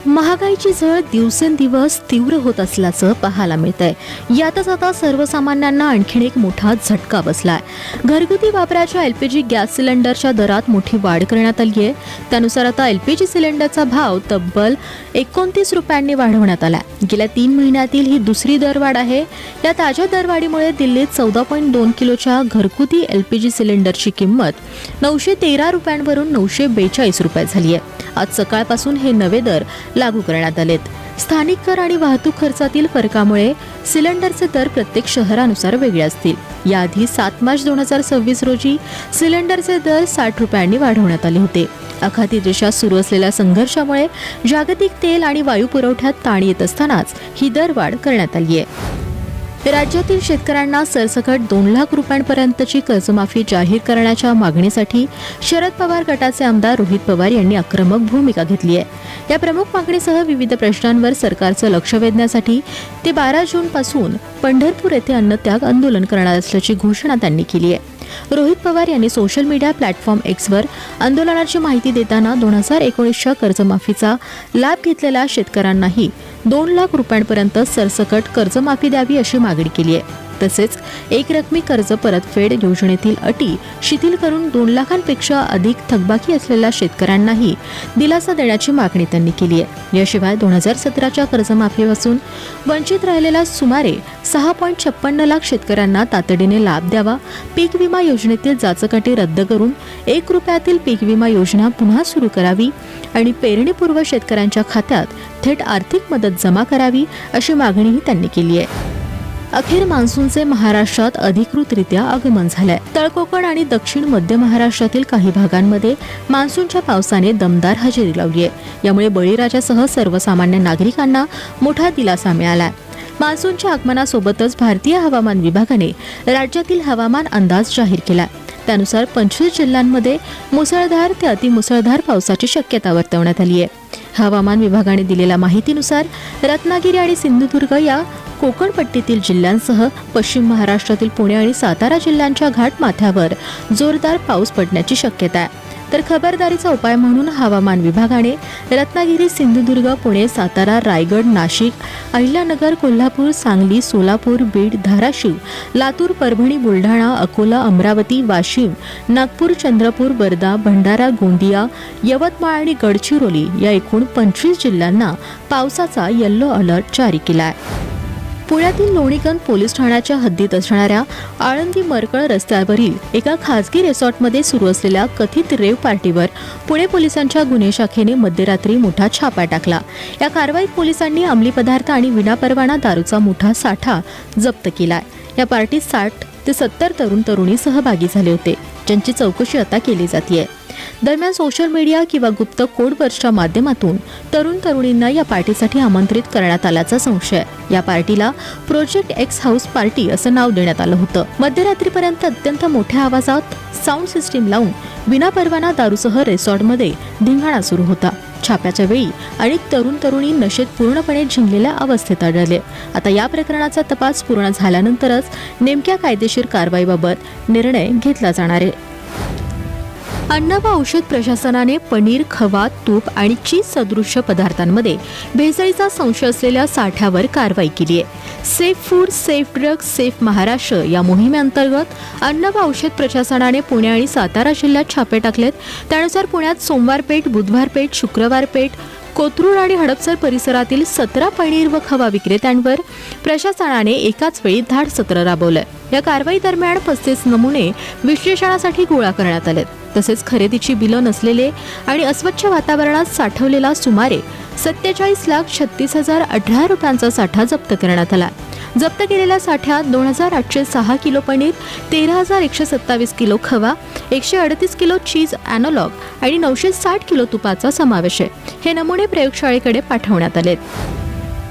महागाईची झळ दिवसेंदिवस तीव्र होत असल्याचं पाहायला मिळतंय. यातच आता सर्वसामान्यांना आणखीन एक मोठा झटका बसलाय. घरगुती वापराच्या एलपीजी गॅस सिलेंडरच्या दरात मोठी वाढ करण्यात आली आहे. त्यानुसार आता एलपीजी सिलेंडरचा भाव तब्बल 29 रुपयांनी वाढवण्यात आलाय. गेल्या 3 महिन्यातील ही दुसरी दरवाढ आहे. या ताज्या दरवाढीमुळे दिल्लीत 14.2 किलोच्या घरगुती एलपीजी सिलेंडरची किंमत 913 रुपयांवरून 942 रुपये झाली आहे. आज सकाळपासून हे नवे दर लागू करण्यात आलेत. स्थानिक कर आणि वाहतूक खर्चातील फरकामुळे सिलेंडरचे दर प्रत्येक शहरानुसार वेगळे असतील. याआधी 7 मार्च 2026 रोजी सिलेंडरचे दर 60 रुपयांनी वाढवण्यात आले होते. आखाती देशात सुरू असलेल्या संघर्षामुळे जागतिक तेल आणि वायू पुरवठ्यात ताण येत असतानाच ही दरवाढ करण्यात आली आहे. राज्यातील शेतकऱ्यांना सरसकट 2 लाख रुपयांपर्यंतची कर्जमाफी जाहीर करण्याच्या मागणीसाठी शरद पवार गटाचे आमदार रोहित पवार यांनी आक्रमक भूमिका घेतली आहे. या प्रमुख मागणीसह विविध प्रश्नांवर सरकारचं लक्ष वेधण्यासाठी ते 12 जून पासून पंढरपूर येथे अन्नत्याग आंदोलन करणार असल्याची घोषणा त्यांनी केली आहे. रोहित पवार यांनी सोशल मीडिया प्लॅटफॉर्म एक्सवर आंदोलनाची माहिती देताना 2019च्या कर्जमाफीचा लाभ घेतलेल्या शेतकऱ्यांनाही 2 लाख रुपयांपर्यंत सरसकट कर्जमाफी द्यावी अशी मागणी केली आहे. तसेच एकरकमी कर्ज परतफेड योजनेतील अटी शिथिल करून 2 लाखांपेक्षा अधिक थकबाकी असलेल्या शेतकऱ्यांनाही दिलासा देण्याची मागणी त्यांनी केली आहे. याशिवाय 2017च्या कर्जमाफीपासून वंचित राहिलेल्या सुमारे 6.56 लाख शेतकऱ्यांना तातडीने लाभ द्यावा. पीक विमा योजनेतील जाचक-अटी रद्द करून 1 रुपयातील पीक विमा योजना पुन्हा सुरू करावी आणि पेरणीपूर्व शेतकऱ्यांच्या खात्यात थेट आर्थिक मदत जमा करावी अशी मागणीही त्यांनी केली आहे. अखेर मान्सूनचे महाराष्ट्रात अधिकृतरित्या आगमन झालंय. तळकोकण आणि दक्षिण मध्य महाराष्ट्रातील काही भागांमध्ये मान्सूनच्या पावसाने दमदार हजेरी लावली आहे. यामुळे बळीराजासह सर्वसामान्य नागरिकांना मोठा दिलासा मिळालाय. मान्सूनच्या आगमनासोबतच भारतीय हवामान विभागाने राज्यातील हवामान अंदाज जाहीर केलाय. त्यानुसार 25 जिल्ह्यांमध्ये मुसळधार ते अतिमुसळधार पावसाची शक्यता वर्तवण्यात आली आहे. हवामान विभागाने दिलेल्या माहितीनुसार रत्नागिरी आणि सिंधुदुर्ग या कोकण पट्टीतील जिल्ह्यांसह पश्चिम महाराष्ट्रातील पुणे आणि सातारा जिल्ह्यांच्या घाटमाथ्यावर जोरदार पाऊस पडण्याची शक्यता आहे. तर खबरदारीचा उपाय म्हणून हवामान विभागाने रत्नागिरी, सिंधुदुर्ग, पुणे, सातारा, रायगड, नाशिक, अहिल्यानगर, कोल्हापूर, सांगली, सोलापूर, बीड, धाराशिव, लातूर, परभणी, बुलढाणा, अकोला, अमरावती, वाशिम, नागपूर, चंद्रपूर, वर्धा, भंडारा, गोंदिया, यवतमाळ आणि गडचिरोली या एकूण 25 जिल्ह्यांना पावसाचा येलो अलर्ट जारी केला आहे. पुण्यातील लोणीगंज पोलीस ठाण्याच्या हद्दीत असणाऱ्या आळंदी मरकळ रस्त्यावरील एका खासगी रिसॉर्टमध्ये सुरू असलेल्या कथित रेव पार्टीवर पुणे पोलिसांच्या गुन्हे शाखेने मध्यरात्री मोठा छापा टाकला. या कारवाईत पोलिसांनी अंमली पदार्थ आणि विनापरवाना दारूचा मोठा साठा जप्त केलाय. या पार्टीत 60 ते 70 तरुण तरुणी सहभागी झाले होते, ज्यांची चौकशी आता केली जाते. दरम्यान सोशल मीडिया किंवा गुप्त कोडवर्डच्या माध्यमातून तरुण तरुणींना या पार्टीसाठी आमंत्रित करण्यात आल्याचा संशय. या पार्टीला प्रोजेक्ट एक्स हाऊस पार्टी असं नाव देण्यात आलं होतं. मध्यरात्रीपर्यंत अत्यंत मोठ्या आवाजात साऊंड सिस्टीम लावून विनापरवाना दारूसह रिसॉर्टमध्ये धिंगाणा सुरू होता. छाप्याच्या वेळी अनेक तरुण तरुणी नशेत पूर्णपणे झिंगलेल्या अवस्थेत आढळले. आता या प्रकरणाचा तपास पूर्ण झाल्यानंतरच नेमक्या कायदेशीर कारवाईबाबत निर्णय घेतला जाणार आहे. अन्न व औषध प्रशासनाने पनीर, खवा, तूप आणि चीज सदृश्य पदार्थांमध्ये भेसळीचा संशय असलेल्या साठ्यावर कारवाई केली आहे. Safe food, safe drugs, safe Maharashtra या मोहिमेअंतर्गत अन्न व औषध प्रशासनाने पुणे आणि सातारा जिल्ह्यात छापे टाकलेत. त्यानुसार पुण्यात सोमवार पेठ, बुधवार पेठ, शुक्रवार पेठ, कोथरूड आणि हडपसर परिसरातील 17 पनीर व खवा विक्रेत्यांवर प्रशासनाने एकाच वेळी धाड सत्र राबवलंय. या कारवाई दरम्यान 35 नमुने विश्लेषणासाठी गोळा करण्यात आलेत. तसेच खरेदीची बिलं नसलेले आणि अस्वच्छ वातावरणात साठवलेला सुमारे 47,36,018 रुपयांचा साठा जप्त करण्यात आला. जप्त केलेल्या साठ्यात 2,806 किलो पनीर, 13,127 किलो खवा, 138 किलो चीज अॅनॉलॉग आणि 960 किलो तुपाचा समावेश आहे. हे नमुने प्रयोगशाळेकडे पाठवण्यात आलेत.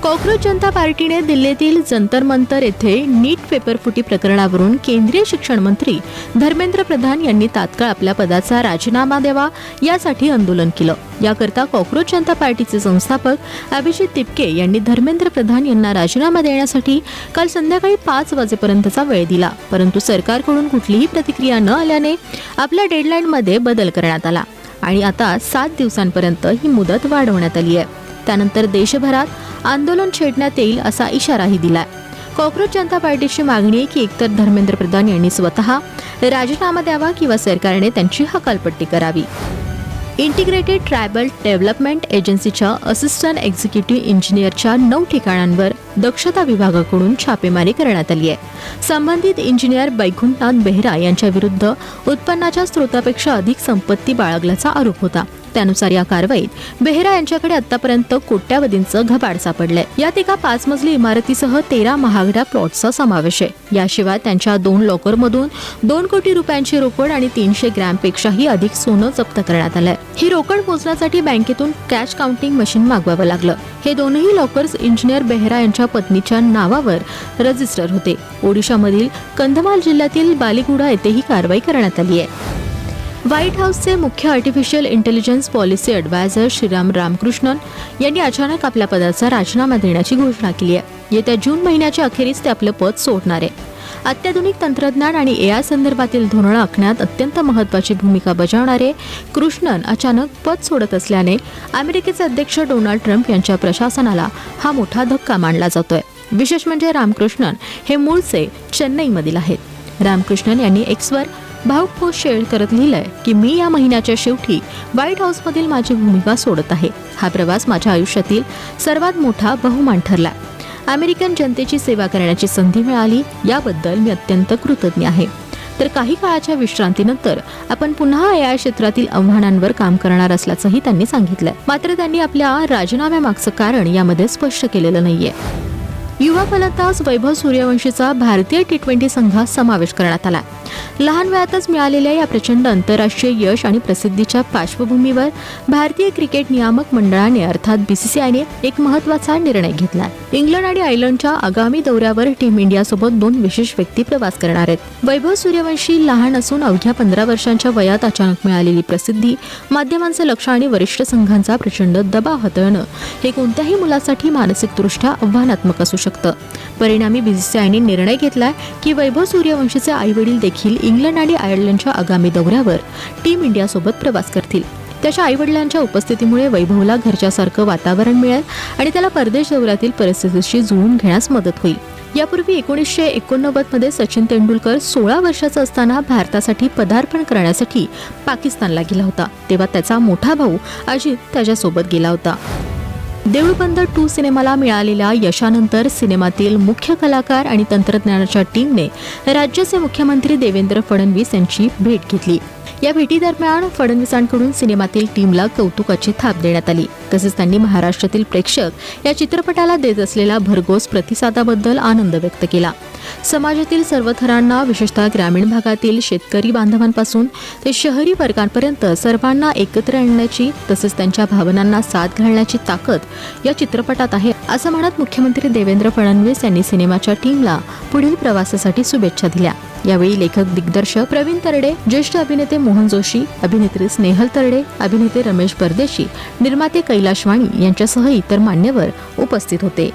कॉक्रोच जनता पार्टीने दिल्लीतील जंतर मंतर येथे नीट पेपरफुटी प्रकरणावरून केंद्रीय शिक्षण मंत्री धर्मेंद्र प्रधान यांनी तात्काळ आपल्या पदाचा राजीनामा द्यावा यासाठी आंदोलन केलं. याकरता कॉक्रोच जनता पार्टीचे संस्थापक अभिजित तिपके यांनी धर्मेंद्र प्रधान यांना राजीनामा देण्यासाठी काल संध्याकाळी 5 वाजेपर्यंतचा वेळ दिला. परंतु सरकारकडून कुठलीही प्रतिक्रिया न आल्याने आपल्या डेडलाईनमध्ये बदल करण्यात आला आणि आता 7 दिवसांपर्यंत ही मुदत वाढवण्यात आली आहे. त्यानंतर देशभरात आंदोलन छेडण्यात येईल असा इशाराही दिलाय. कॉक्रोच जनता पार्टीची मागणी आहे की एकतर धर्मेंद्र प्रधान यांनी स्वतः राजीनामा द्यावा किंवा सरकारने त्यांची हकालपट्टी करावी. इंटिग्रेटेड ट्रायबल डेव्हलपमेंट एजन्सीच्या असिस्टंट एक्झिक्युटिव्ह इंजिनियरच्या 9 ठिकाणांवर दक्षता विभागाकडून छापेमारी करण्यात आली आहे. संबंधित इंजिनियर बैकुंठनाथ बेहरा यांच्या विरुद्ध उत्पन्नाच्या स्रोतापेक्षा अधिक संपत्ती बाळगल्याचा आरोप होता. त्यानुसार या कारवाईत बेहरा यांच्याकडे आतापर्यंत कोट्यावधींचं घबाड सापडलंय. यात एका 5 मजली इमारतीसह 13 महागड्या प्लॉटचा समावेश आहे. याशिवाय त्यांच्या 2 लॉकरमधून 2 कोटी रुपयांची रोकड आणि 300 ग्रॅमपेक्षाही अधिक सोनं जप्त करण्यात आलंय. ही रोकड मोजण्यासाठी बँकेतून कॅश काउंटिंग मशीन मागवावं लागलं. हे दोनही लॉकर्स इंजिनियर बेहरा यांच्या पत्नीच्या नावावर रजिस्टर होते. ओडिशामधील कंधमाल जिल्ह्यातील बालिगुडा येथे ही कारवाई करण्यात आली आहे. व्हाईट हाऊसचे मुख्य artificial intelligence policy adviser Sriram Ramakrishnan यांनी अचानक आपल्या पदाचा राजीनामा देण्याची घोषणा केली आहे. येत्या जून महिन्याच्या अखेरीस ते आपलं पद सोडणार आहे. अत्याधुनिक तंत्रज्ञान आणि AI संदर्भातील धोरणं आखण्यात अत्यंत महत्त्वाची भूमिका बजावणारे कृष्णन अचानक पद सोडत असल्याने अमेरिकेचे अध्यक्ष डोनाल्ड ट्रम्प यांच्या प्रशासनाला हा मोठा धक्का मानला जातोय. विशेष म्हणजे रामकृष्णन हे मूळचे चेन्नईमधील आहेत. रामकृष्णन यांनी एक्सवर भावुक पोस्ट शेअर करत लिहिलंय की मी या महिन्याच्या शेवटी व्हाईट हाऊसमधील माझी भूमिका सोडत आहे. हा प्रवास माझ्या आयुष्यातील सर्वात मोठा बहुमान ठरला. अमेरिकन जनतेची सेवा करण्याची संधी मिळाली याबद्दल मी अत्यंत कृतज्ञ आहे. तर काही काळाच्या विश्रांतीनंतर आपण पुन्हा AI क्षेत्रातील आव्हानांवर काम करणार असल्याचंही त्यांनी सांगितलंय. मात्र त्यांनी आपल्या राजीनाम्यामागचं कारण यामध्ये स्पष्ट केलेलं नाहीये. युवा फलंदाज वैभव सूर्यवंशीचा भारतीय T20 संघात समावेश करण्यात आला. लहान वयातच मिळालेल्या या प्रचंड आंतरराष्ट्रीय यश आणि प्रसिद्धीच्या पार्श्वभूमीवर भारतीय क्रिकेट नियामक मंडळाने अर्थात BCCIने एक महत्त्वाचा निर्णय घेतला. इंग्लंड आणि आयर्लंडच्या आगामी दौऱ्यावर टीम इंडियासोबत 2 विशेष व्यक्ती प्रवास करणार आहेत. वैभव सूर्यवंशी लहान असून अवघ्या 15 वर्षांच्या वयात अचानक मिळालेली प्रसिद्धी, माध्यमांचं लक्ष आणि वरिष्ठ संघांचा प्रचंड दबाव हाताळणं हे कोणत्याही मुलासाठी मानसिकदृष्ट्या आव्हानात्मक असू शकतं. परिणामी BCCIने निर्णय घेतलाय की वैभव सूर्यवंशीचे आई-वडील देखील इंग्लंड आणि आयर्लंडच्या आगामी दौऱ्यावर टीम इंडियासोबत प्रवास करतील. त्याच्या आईवडिलांच्या उपस्थितीमुळे वैभवला घरच्यासारखं वातावरण मिळेल आणि त्याला परदेश दौऱ्यातील परिस्थितीशी जुळवून घेण्यास मदत होईल. यापूर्वी 1989 मध्ये सचिन तेंडुलकर 16 वर्षाचा असताना भारतासाठी पदार्पण करण्यासाठी पाकिस्तानला गेला होता. तेव्हा त्याचा मोठा भाऊ अजित त्याच्यासोबत गेला होता. देऊळबंद 2 सिनेमाला मिळालेल्या यशानंतर सिनेमातील मुख्य कलाकार आणि तंत्रज्ञानाच्या टीमने राज्याचे मुख्यमंत्री देवेंद्र फडणवीस यांची भेट घेतली. या भेटीदरम्यान फडणवीसांकडून सिनेमातील टीमला कौतुकाची थाप देण्यात आली. तसेच त्यांनी महाराष्ट्रातील प्रेक्षक या चित्रपटाला देत असलेल्या भरघोस प्रतिसादाबद्दल आनंद व्यक्त केला. समाजातील सर्व थरांना, विशेषतः ग्रामीण भागातील शेतकरी बांधवांपासून ते शहरी वर्गांपर्यंत सर्वांना एकत्र आणण्याची तसेच त्यांच्या भावनांना साथ घालण्याची ताकद या चित्रपटात आहे असं म्हणत मुख्यमंत्री देवेंद्र फडणवीस यांनी सिनेमाच्या टीमला पुढील प्रवासासाठी शुभेच्छा दिल्या. यावेळी लेखक दिग्दर्शक प्रवीण तरडे, ज्येष्ठ अभिनेते मोहन जोशी, अभिनेत्री स्नेहल तरडे, अभिनेते रमेश परदेशी, निर्माते कैलाश वाणी यांच्यासह इतर मान्यवर उपस्थित होते.